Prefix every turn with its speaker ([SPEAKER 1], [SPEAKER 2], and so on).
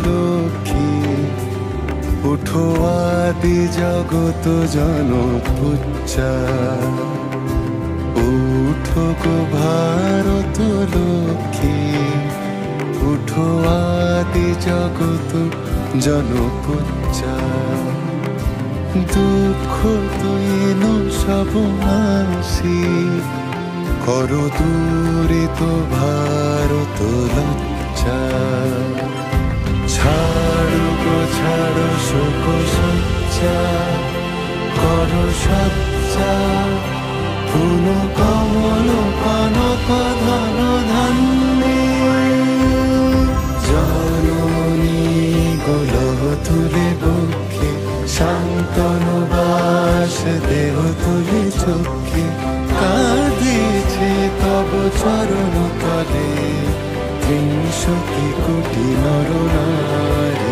[SPEAKER 1] লক্ষ্মী, উঠো আদি জগত জনপুজ্জা। উঠো গো ভারত লক্ষ্মী, উঠো আদি জগত জনপুজ্জা। দুঃখ তুইন সব নাশি, করো দূরিত ভারত লজ্জা। ছাড়ো গো ছাড়ো শোক সজ্জা, করো সজ্জা। পুন কমল কনক ধন ধান্যে, জননী গোলহ তুলে বক্ষে, শান্তনু বাস দেহ তুলে চক্ষে। কাঁদিছে তব চরণ তলে ৩০০ কোটি নর নারী।